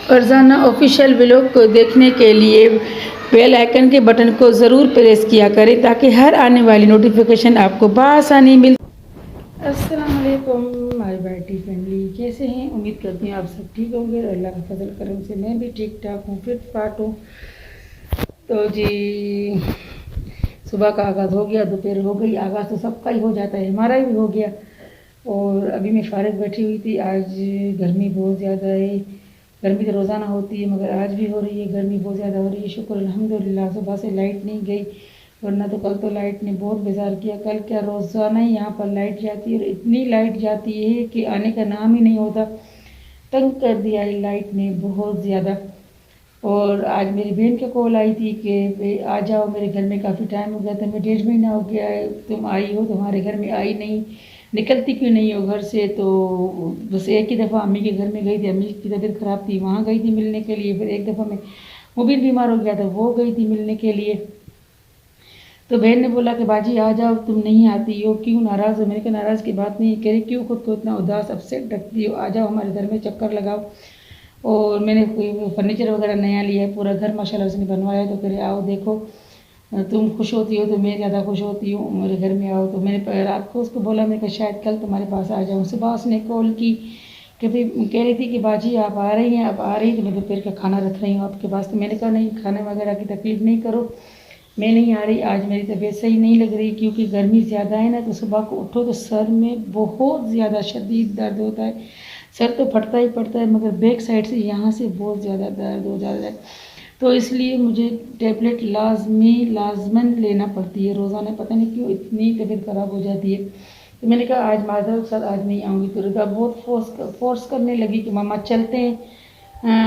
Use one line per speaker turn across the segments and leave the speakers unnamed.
Farzana official vlog کو دیکھنے کے لیے بیل آئیکن کے بٹن کو ضرور پریس کیا کریں تاکہ ہر آنے والی نوٹیفیکیشن آپ کو بآسانی مل۔ السلام علیکم مائی بیٹی فیملی، کیسے ہیں؟ امید کرتی ہوں آپ سب ٹھیک ہوں گے اور اللہ کا فضل کرم سے میں بھی ٹھیک ٹھاک ہوں، فٹ فاٹ ہوں۔ تو جی صبح کا آغاز ہو گیا، دوپہر ہو گئی، آغاز تو سب کا ہی ہو جاتا ہے، ہمارا بھی ہو گیا۔ اور ابھی میں فارغ بیٹھی ہوئی تھی، آج گرمی بہت زیادہ ہے، گرمی تو روزانہ ہوتی ہے مگر آج بھی ہو رہی ہے، گرمی بہت زیادہ ہو رہی ہے۔ شکر الحمدللہ صبح سے لائٹ نہیں گئی، ورنہ تو کل تو لائٹ نے بہت بیزار کیا۔ کل کیا روزانہ ہی یہاں پر لائٹ جاتی ہے اور اتنی لائٹ جاتی ہے کہ آنے کا نام ہی نہیں ہوتا، تنگ کر دیا ہے لائٹ نے بہت زیادہ۔ اور آج میری بہن کی کال آئی تھی کہ آ جاؤ میرے گھر میں، کافی ٹائم ہو گیا، تمہیں 1.5 مہینہ ہو گیا ہے تم آئی ہو، تمہارے گھر میں آئی نہیں، نکلتی کیوں نہیں ہو گھر سے؟ تو بس ایک ہی دفعہ امی کے گھر میں گئی تھی، امی کی طبیعت خراب تھی، وہاں گئی تھی ملنے کے لیے۔ پھر ایک دفعہ میں مبین بیمار ہو گیا تھا، وہ گئی تھی ملنے کے لیے۔ تو بہن نے بولا کہ باجی آ جاؤ، تم نہیں آتی ہو، کیوں ناراض ہو؟ میں نے کہا ناراض کی بات نہیں، کہہ رہی کیوں خود کو اتنا اداس اپسیٹ رکھتی ہو، آ جاؤ ہمارے گھر میں چکر لگاؤ۔ اور میں نے فرنیچر وغیرہ نیا لیا ہے، پورا گھر ماشاءاللہ اس نے بنوایا ہے، تو کہہ رہے آؤ دیکھو، تم خوش ہوتی ہو تو میں زیادہ خوش ہوتی ہوں، میرے گھر میں آؤ۔ تو میں نے رات کو اس کو بولا، میں کہ شاید کل تمہارے پاس آ جاؤں۔ صبح اس نے کال کی کہ کہہ رہی تھی کہ باجی آپ آ رہی ہیں، اب آ رہی تو میں دوپہر کا کھانا رکھ رہی ہوں آپ کے پاس۔ تو میں نے کہا نہیں، کھانے وغیرہ کی تکلیف نہیں کرو، میں نہیں آ رہی، آج میری طبیعت صحیح نہیں لگ رہی، کیونکہ گرمی زیادہ ہے نا، تو صبح کو اٹھو تو سر میں بہت زیادہ شدید درد ہوتا ہے، سر تو پھٹتا ہی پھٹتا ہے مگر بیک سائڈ سے یہاں سے بہت زیادہ درد ہو جاتا ہے، تو اس لیے مجھے ٹیبلٹ لازماً لینا پڑتی ہے روزانہ، پتہ نہیں کیوں اتنی طبیعت خراب ہو جاتی ہے۔ تو میں نے کہا آج معذرت سر آج نہیں آؤں گی۔ تو رضا بہت فورس کرنے لگی کہ ماما چلتے ہیں،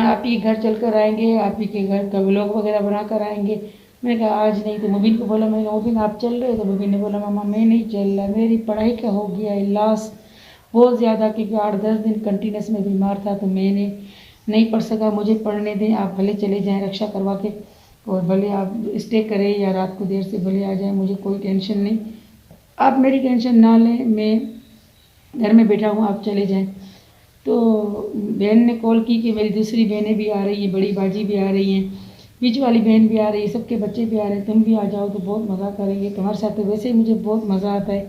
آپ ہی گھر چل کر آئیں گے، آپ ہی کے گھر کا ولاگ وغیرہ بنا کر آئیں گے۔ میں نے کہا آج نہیں۔ تو مبین کو بولا، میں نے کہا مبین آپ چل رہے ہو؟ تو مبین نے بولا ماما میں نہیں چل رہا، میری پڑھائی کا ہو گیا ہے لاس بہت زیادہ، کیونکہ 8-10 دن کنٹینیوس میں بیمار تھا، تو میں نے نہیں پڑھ سکا، مجھے پڑھنے دیں، آپ بھلے چلے جائیں رکشا کروا کے، اور بھلے آپ اسٹے کریں یا رات کو دیر سے بھلے آ جائیں، مجھے کوئی ٹینشن نہیں، آپ میری ٹینشن نہ لیں، میں گھر میں بیٹھا ہوں، آپ چلے جائیں۔ تو بہن نے کال کی کہ میری دوسری بہنیں بھی آ رہی ہیں، بڑی باجی بھی آ رہی ہیں، بیچ والی بہن بھی آ رہی ہے، سب کے بچے بھی آ رہے ہیں، تم بھی آ جاؤ تو بہت مزہ کریں گے، تمہارے ساتھ تو ویسے ہی مجھے بہت مزہ آتا ہے۔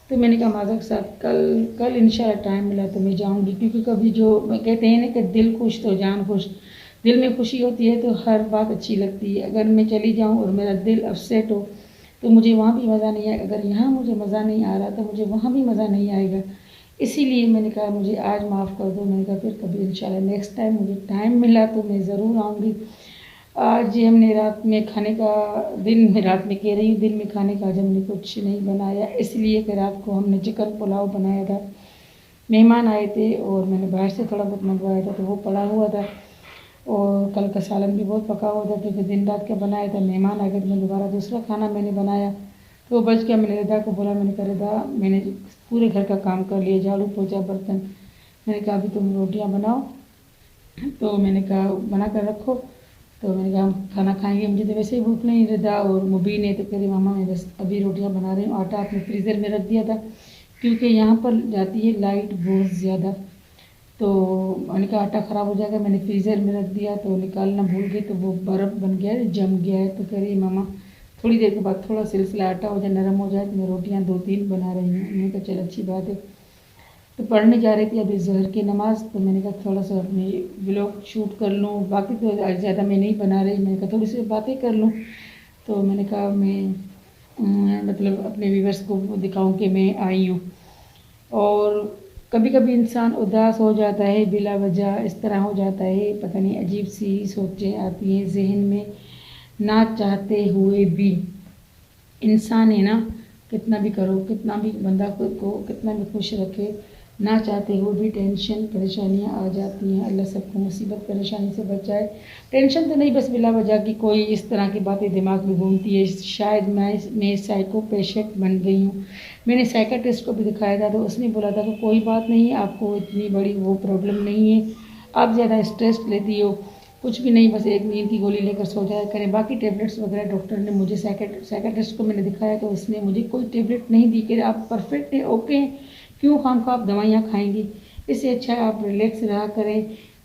تو میں نے کہا ماذا کے ساتھ کل انشاءاللہ ٹائم ملا تو میں جاؤں گی، کیونکہ کبھی جو کہتے ہیں نا کہ دل خوش تو جان خوش، دل میں خوشی ہوتی ہے تو ہر بات اچھی لگتی ہے۔ اگر میں چلی جاؤں اور میرا دل اپسیٹ ہو تو مجھے وہاں بھی مزہ نہیں آئے، اگر یہاں مجھے مزہ نہیں آ رہا تو مجھے وہاں بھی مزہ نہیں آئے گا، اسی لیے میں نے کہا مجھے آج معاف کر دو۔ میں نے کہا پھر کبھی انشاءاللہ نیکسٹ ٹائم مجھے ٹائم ملا تو میں ضرور آؤں گی۔ آج ہم نے رات میں کھانے کا رات میں کہہ رہی ہوں دن میں کھانے کا آج ہم نے کچھ نہیں بنایا، اس لیے کہ رات کو ہم نے چکن پلاؤ بنایا تھا، مہمان آئے تھے اور میں نے باہر سے تھوڑا بہت منگوایا تھا تو وہ پڑا ہوا تھا، اور کل کا سالن بھی بہت پکا ہوا تھا کیونکہ دن رات کا بنایا تھا، مہمان آ گئے تو میں دوبارہ دوسرا کھانا میں نے بنایا تو وہ بچ گیا۔ میں نے رضا کو بولا، میں نے کہا رضا میں نے پورے گھر کا کام کر لیا، جھاڑو پوچھا برتن، میں نے کہا ابھی تم روٹیاں بناؤ، تو میں نے کہا بنا کر رکھو، تو میں نے کہا ہم کھانا کھائیں گے، مجھے تو ویسے ہی بھوک نہیں، رضا اور مبین نے تو کہہ رہی ماما میں بس ابھی روٹیاں بنا رہی ہوں، آٹا اپنے فریزر میں رکھ دیا تھا کیونکہ یہاں پر جاتی ہے لائٹ بہت زیادہ، تو میں نے کہا آٹا خراب ہو جائے گا، میں نے فریزر میں رکھ دیا، تو نکالنا بھول گئی تو وہ برف بن گیا ہے، جم گیا ہے، تو کہہ رہی ماما تھوڑی دیر کے بعد تھوڑا سلسلہ آٹا ہو جائے نرم ہو جائے تو میں روٹیاں 2-3 بنا رہی ہوں۔ میں نے کہا چل اچھی بات ہے، تو پڑھنے جا رہی تھی ابھی ظہر کی نماز، تو میں نے کہا تھوڑا سا اپنی ولاگ شوٹ کر لوں، باقی تو زیادہ میں نہیں بنا رہی، میں نے کہا تھوڑی سی باتیں کر لوں، تو میں نے کہا میں مطلب اپنے ویورس کو دکھاؤں کہ میں آئی ہوں۔ اور کبھی کبھی انسان اداس ہو جاتا ہے بلا وجہ، اس طرح ہو جاتا ہے، پتہ نہیں عجیب سی سوچیں آتی ہیں ذہن میں، نہ چاہتے ہوئے بھی انسان ہے نا، کتنا بھی کرو، کتنا بھی بندہ خود کو کتنا بھی خوش رکھے، نہ چاہتے ہوئے بھی ٹینشن پریشانیاں آ جاتی ہیں، اللہ سب کو مصیبت پریشانی سے بچائے۔ ٹینشن تو نہیں، بس بلا وجہ کی کوئی اس طرح کی باتیں دماغ میں گھومتی ہے، شاید میں سائیکو پیشنٹ بن گئی ہوں۔ میں نے سائیکٹرسٹ کو بھی دکھایا تھا تو اس نے بولا تھا کہ کوئی بات نہیں، آپ کو اتنی بڑی وہ پرابلم نہیں ہے، آپ زیادہ اسٹریس لیتی ہو، کچھ بھی نہیں، بس ایک نیند کی گولی لے کر سو جایا کریں، باقی ٹیبلٹس وغیرہ ڈاکٹر نے مجھے سائیکٹرسٹ کو میں نے دکھایا تو اس نے مجھے کوئی ٹیبلٹ نہیں دی کہ آپ پرفیکٹ ہیں، اوکے ہیں، کیوں خام خواہ آپ دوائیاں کھائیں گی، اس سے اچھا آپ ریلیکس رہا کریں،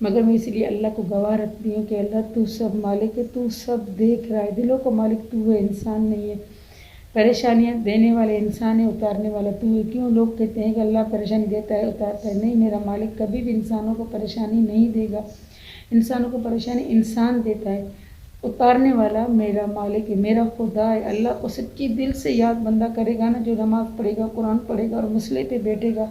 مگر میں اس لیے اللہ کو گواہ رکھتی ہوں کہ اللہ تو سب مالک ہے، تو سب دیکھ رہا ہے، دلوں کا مالک تو ہے، انسان نہیں ہے۔ پریشانیاں دینے والے انسان ہے، اتارنے والا تو ہے۔ کیوں لوگ کہتے ہیں کہ اللہ پریشانی دیتا ہے اتارتا ہے؟ نہیں، میرا مالک کبھی بھی انسانوں کو پریشانی نہیں دے گا، انسانوں کو پریشانی انسان دیتا ہے، اتارنے والا میرا مالک ہے، میرا خدا ہے۔ اللہ کو سچی دل سے یاد بندہ کرے گا نا، جو نماز پڑھے گا، قرآن پڑھے گا اور مسئلے پہ بیٹھے گا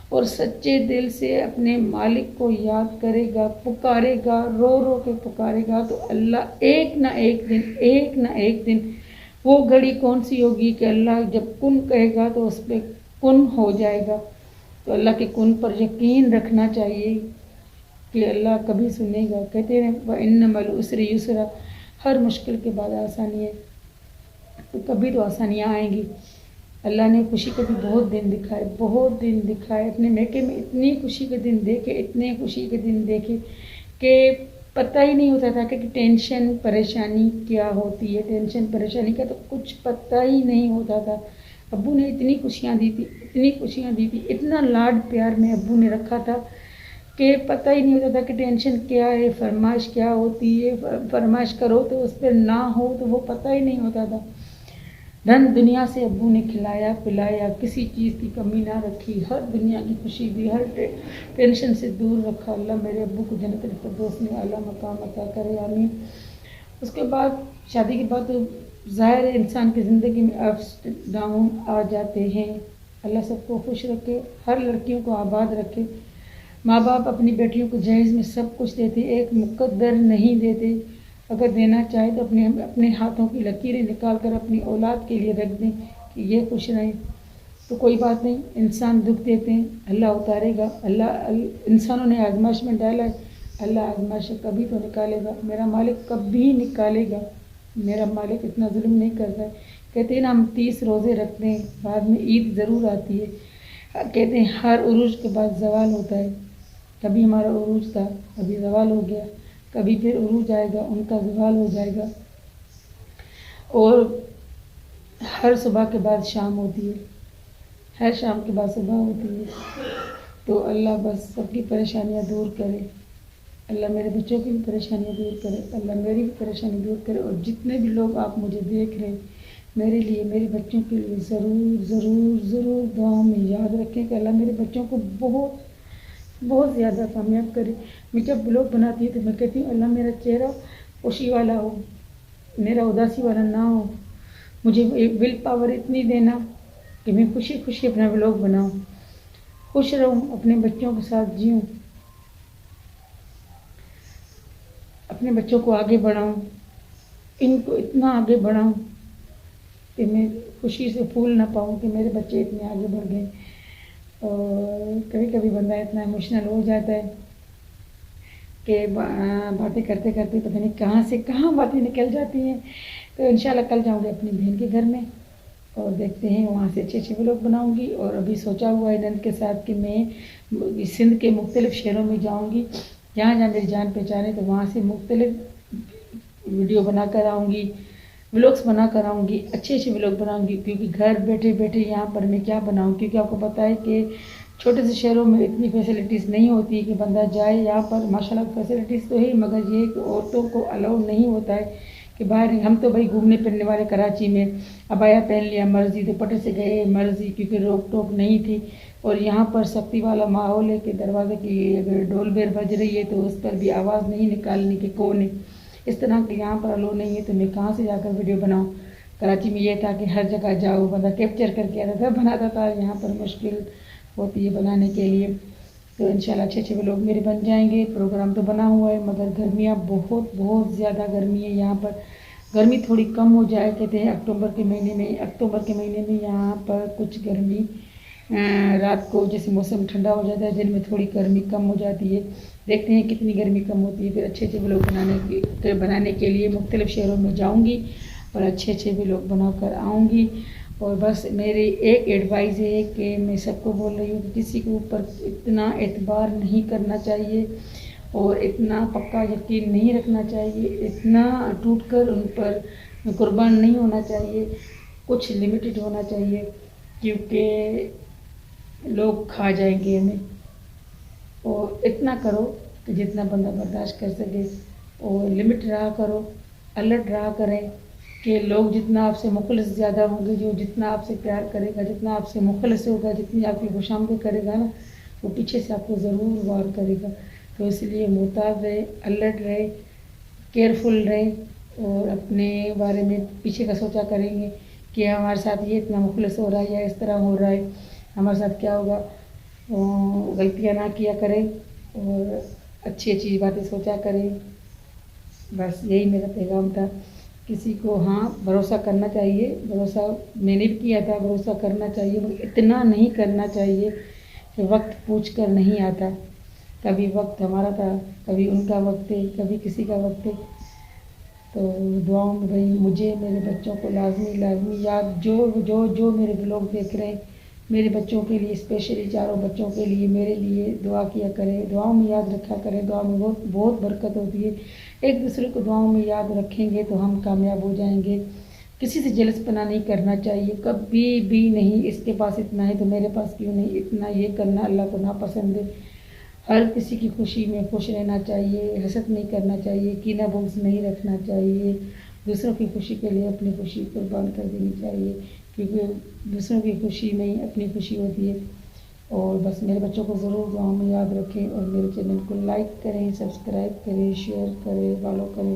اور سچے دل سے اپنے مالک کو یاد کرے گا، پکارے گا، رو رو کے پکارے گا، تو اللہ ایک نہ ایک دن وہ گھڑی کون سی ہوگی کہ اللہ جب کن کہے گا تو اس پہ کن ہو جائے گا۔ تو اللہ کے کن پر یقین رکھنا چاہیے کہ اللہ کبھی سنے گا۔ کہتے ہیں وَإِنَّ مَعَ الْعُسْرِ يُسْرًا، ہر مشکل کے بعد آسانی ہے، تو کبھی تو آسانیاں آئیں گی۔ اللہ نے خوشی کے بھی بہت دن دکھائے، اپنے میکے میں اتنی خوشی کے دن دیکھے کہ پتہ ہی نہیں ہوتا تھا کہ ٹینشن پریشانی کیا ہوتی ہے، ٹینشن پریشانی کا تو کچھ پتہ ہی نہیں ہوتا تھا۔ ابو نے اتنی خوشیاں دی تھی، اتنا لاڈ پیار میں ابو نے رکھا تھا کہ پتہ ہی نہیں ہوتا تھا کہ ٹینشن کیا ہے، فرمائش کیا ہوتی ہے، فرمائش کرو تو اس پہ نہ ہو تو وہ پتہ ہی نہیں ہوتا تھا۔ دھن دنیا سے ابو نے کھلایا پلایا، کسی چیز کی کمی نہ رکھی، ہر دنیا کی خوشی دی، ہر ٹینشن سے دور رکھا۔ اللہ میرے ابو کو جنت الفردوس میں اعلیٰ مقام عطا کرے، آمین۔ اس کے بعد شادی کے بعد تو ظاہر ہے انسان کی زندگی میں اپس ڈاؤن آ جاتے ہیں۔ اللہ سب کو خوش رکھے، ہر لڑکیوں کو آباد رکھے۔ ماں باپ اپنی بیٹیوں کو جہیز میں سب کچھ دیتے، ایک مقدر نہیں دیتے، اگر دینا چاہے تو اپنے ہاتھوں کی لکیریں نکال کر اپنی اولاد کے لیے رکھ دیں کہ یہ خوش رہیں، تو کوئی بات نہیں۔ انسان دکھ دیتے ہیں، اللہ اتارے گا، انسانوں نے آزمائش میں ڈالا ہے، اللہ آزمائش کبھی تو نکالے گا، میرا مالک کبھی نکالے گا، میرا مالک اتنا ظلم نہیں کرتا ہے۔ کہتے ہیں نا ہم 30 روزے رکھتے ہیں، بعد میں عید ضرور آتی ہے، کہتے ہیں ہر عروج کے بعد زوال ہوتا ہے، کبھی ہمارا عروج تھا، ابھی زوال ہو گیا، کبھی پھر عروج آئے گا، ان کا زوال ہو جائے گا، اور ہر صبح کے بعد شام ہوتی ہے، ہر شام کے بعد صبح ہوتی ہے۔ تو اللہ بس سب کی پریشانیاں دور کرے، اللہ میرے بچوں کی بھی پریشانیاں دور کرے، اللہ میری بھی پریشانی دور کرے، اور جتنے بھی لوگ آپ مجھے دیکھ رہے ہیں میرے لیے، میرے بچوں کے لیے ضرور دعاؤں میں یاد رکھیں کہ اللہ میرے بچوں کو بہت زیادہ کامیاب کرے۔ میں جب بلاگ بناتی ہوں تو میں کہتی ہوں اللہ میرا چہرہ خوشی والا ہو، میرا اداسی والا نہ ہو، مجھے ول پاور اتنی دینا کہ میں خوشی اپنا بلاگ بناؤں، خوش رہوں، اپنے بچوں کے ساتھ جیوں، اپنے بچوں کو آگے بڑھاؤں، ان کو اتنا آگے بڑھاؤں کہ میں خوشی سے پھول نہ پاؤں کہ میرے بچے اتنے آگے بڑھ گئے۔ اور کبھی بندہ اتنا ایموشنل ہو جاتا ہے کہ باتیں کرتے پتہ نہیں کہاں سے کہاں باتیں نکل جاتی ہیں۔ تو انشاءاللہ کل جاؤں گی اپنی بہن کے گھر میں اور دیکھتے ہیں وہاں سے اچھے ولاگ بناؤں گی، اور ابھی سوچا ہوا ہے نند کے ساتھ کہ میں سندھ کے مختلف شہروں میں جاؤں گی، جہاں میری جان پہچان ہے، تو وہاں سے مختلف ویڈیو بنا کر آؤں گی، ولاگس بنا کر آؤں گی، اچھے ولاگ بناؤں گی، کیونکہ گھر بیٹھے یہاں پر میں کیا بناؤں، کیونکہ آپ کو پتہ ہے کہ چھوٹے سے شہروں میں اتنی فیسلٹیز نہیں ہوتی کہ بندہ جائے، یہاں پر ماشاءاللہ فیسلٹیز تو ہے، مگر یہ کہ عورتوں کو الاؤ نہیں ہوتا ہے کہ باہر، ہم تو بھائی گھومنے پھرنے والے کراچی میں عبایا پہن لیا مرضی، دوپٹے سے گئے مرضی، کیونکہ روک ٹوک نہیں تھی، اور یہاں پر سختی والا ماحول ہے کہ دروازے کی اگر ڈول بیر بج رہی ہے تو اس پر بھی آواز نہیں نکالنے کی کون ہے، اس طرح کہ یہاں پر الاؤ نہیں ہے، تو میں کہاں سے جا کر ویڈیو بناؤں۔ کراچی میں یہ تھا کہ ہر جگہ جاؤ بندہ کیپچر کر کے آتا تھا بناتا تھا، یہاں پر مشکل ہوتی ہے بنانے کے لیے۔ تو انشاءاللہ اچھے ولاگ میرے بن جائیں گے۔ پروگرام تو بنا ہوا ہے، مگر گرمیاں بہت زیادہ گرمی ہے یہاں پر، گرمی تھوڑی کم ہو جائے، کہتے ہیں اکتوبر کے مہینے میں یہاں پر کچھ گرمی رات کو جیسے موسم ٹھنڈا ہو جاتا ہے، دن میں تھوڑی گرمی کم ہو جاتی ہے، دیکھتے ہیں کتنی گرمی کم ہوتی ہے، پھر اچھے ولاگ بنانے کے لیے مختلف شہروں میں جاؤں گی اور اچھے ولاگ بنا کر آؤں گی۔ اور بس میری ایک ایڈوائز ہے کہ میں سب کو بول رہی ہوں کہ کسی کے اوپر اتنا اعتبار نہیں کرنا چاہیے اور اتنا پکا یقین نہیں رکھنا چاہیے، اتنا ٹوٹ کر ان پر قربان نہیں ہونا چاہیے، کچھ لمیٹڈ ہونا چاہیے، کیونکہ لوگ کھا جائیں گے ہمیں۔ اور اتنا کرو کہ جتنا بندہ برداشت کر سکے، اور لمٹ رہا کرو، الرٹ رہا کریں کہ لوگ جتنا آپ سے مخلص زیادہ ہوں گے، جو جتنا آپ سے پیار کرے گا، جتنا آپ سے مخلص ہوگا، جتنی آپ کی خوشامدید کرے گا نا، وہ پیچھے سے آپ کو ضرور وار کرے گا۔ تو اس لیے محتاط رہے، الرٹ رہے، کیئرفل رہے، اور اپنے بارے میں پیچھے کا سوچا کریں گے کہ ہمارے ساتھ یہ اتنا مخلص ہو رہا ہے یا اس طرح ہو رہا ہے، ہمارے ساتھ کیا ہوگا۔ غلطیاں نہ کیا کریں اور اچھی اچھی باتیں سوچا کریں۔ بس یہی میرا پیغام تھا۔ کسی کو ہاں بھروسہ کرنا چاہیے، بھروسہ میں نے بھی کیا تھا، بھروسہ کرنا چاہیے، مگر اتنا نہیں کرنا چاہیے کہ وقت پوچھ کر نہیں آتا۔ کبھی وقت ہمارا تھا، کبھی ان کا وقت ہے، کبھی کسی کا وقت ہے۔ تو دعاؤں میں بھائی مجھے، میرے بچوں کو لازمی یاد، جو میرے بلاگ دیکھ رہے ہیں، میرے بچوں کے لیے، اسپیشلی چاروں بچوں کے لیے میرے لیے دعا کیا کریں، دعاؤں میں یاد رکھا کریں۔ دعا میں بہت برکت ہوتی ہے۔ ایک دوسرے کو دعاؤں میں یاد رکھیں گے تو ہم کامیاب ہو جائیں گے۔ کسی سے جلس پنا نہیں کرنا چاہیے، کبھی بھی نہیں۔ اس کے پاس اتنا ہے تو میرے پاس کیوں نہیں، اتنا یہ کرنا اللہ کو ناپسند ہے۔ ہر کسی کی خوشی میں خوش رہنا چاہیے، حسد نہیں کرنا چاہیے، کینہ بغض نہیں رکھنا چاہیے، دوسروں کی خوشی کے لیے اپنی خوشی قربان کر دینی چاہیے، کیونکہ دوسروں کی خوشی میں ہی اپنی خوشی ہوتی ہے۔ اور بس میرے بچوں کو ضرور دعاؤں میں یاد رکھیں، اور میرے چینل کو لائک کریں، سبسکرائب کریں، شیئر کریں، فالو کریں۔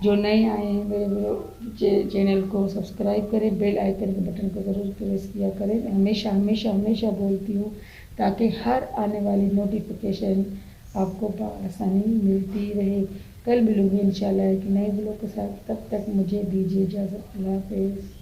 جو نئے آئے ہیں میرے چینل کو سبسکرائب کریں، بیل آئیکن کے بٹن کو ضرور پریس کیا کریں۔ ہمیشہ بولتی ہوں تاکہ ہر آنے والی نوٹیفیکیشن آپ کو بآسانی ملتی رہے۔ کل ملوں گی انشاءاللہ ایک نئے بلاگ کے ساتھ، تب تک مجھے دیجیے اجازت۔ اللہ حافظ۔